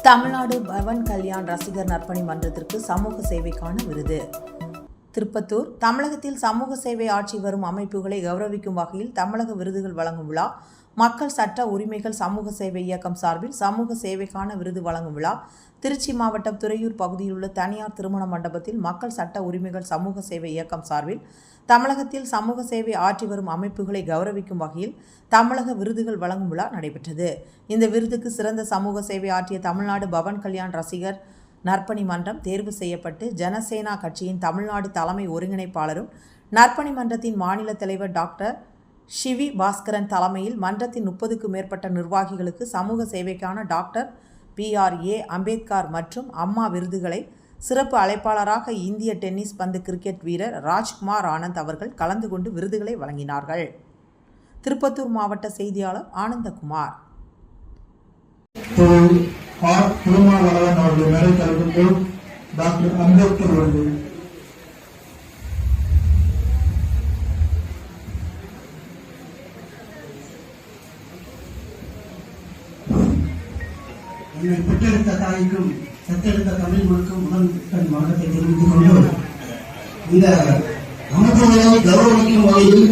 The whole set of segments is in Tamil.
தமிழ்நாடு பவன் கல்யாண் ரசிகர் நற்பணி மன்றத்திற்கு சமூக சேவைக்கான விருது. திருப்பத்தூர். தமிழகத்தில் சமூக சேவை ஆற்றி வரும் அமைப்புகளை கௌரவிக்கும் வகையில் தமிழக விருதுகள் வழங்கும் விழா. மக்கள் சட்ட உரிமைகள் சமூக சேவை இயக்கம் சார்பில் சமூக சேவைக்கான விருது வழங்கும் விழா திருச்சி மாவட்டம் துறையூர் பகுதியில் உள்ள தனியார் திருமண மண்டபத்தில் மக்கள் சட்ட உரிமைகள் சமூக சேவை இயக்கம் சார்பில் தமிழகத்தில் சமூக சேவை ஆற்றி வரும் அமைப்புகளை கௌரவிக்கும் வகையில் தமிழக விருதுகள் வழங்கும் விழா நடைபெற்றது. இந்த விருதுக்கு சிறந்த சமூக சேவை ஆற்றிய தமிழ்நாடு பவன் கல்யாண் ரசிகர் நற்பணி மன்றம் தேர்வு செய்யப்பட்டு ஜனசேனா கட்சியின் தமிழ்நாடு தலைமை ஒருங்கிணைப்பாளரும் நற்பணி மன்றத்தின் மாநில தலைவர் டாக்டர் ஷிவி பாஸ்கரன் தலைமையில் மன்றத்தின் 30க்கும் மேற்பட்ட நிர்வாகிகளுக்கு சமூக சேவைக்கான டாக்டர் PRA அம்பேத்கர் மற்றும் அம்மா விருதுகளை சிறப்பு அழைப்பாளராக இந்திய டென்னிஸ் பந்து கிரிக்கெட் வீரர் ராஜ்குமார் ஆனந்த் அவர்கள் கலந்து கொண்டு விருதுகளை வழங்கினார்கள். திருப்பத்தூர் மாவட்ட செய்தியாளர் ஆனந்தகுமார். டாக்டர் அம்பேத்கர் அவர்கள் என்னை பெற்றெடுத்த தாய்க்கும் செத்தெடுத்த தமிழ் மொழிக்கும் முதல் வணக்கத்தை தெரிவித்துக் கொண்டு இந்த அமைப்புகளை கௌரவிக்கும் வகையில்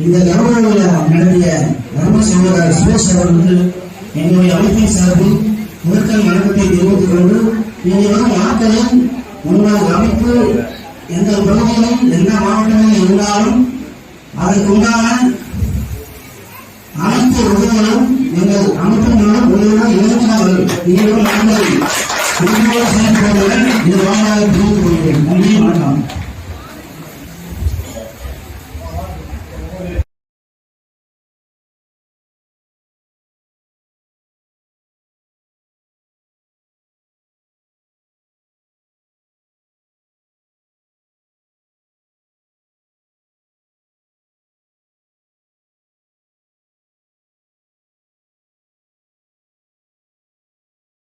இந்த கௌரவ விழா நடத்திய தர்ம சகோதரர் சுரேஷ் அவர்களுக்கு என்னுடைய அமைப்பின் சார்பில் முதல் வணக்கத்தை தெரிவித்துக் கொண்டு இங்கே வரும் ஆட்களில் உங்கள் அமைப்பு எந்த பகுதியிலும் எந்த மாவட்டங்களில் இருந்தாலும் அதற்குண்டான அனைத்து உதவிகளும் எங்கள் அமைப்பின் மூலம் உங்களுடன் இணைக்கிறார்கள். இவர்களும் நாங்கள் செயல்படுவதுடன் இது வாழ தெரிவித்துக் கொள்கிறேன். நன்றி, வணக்கம்.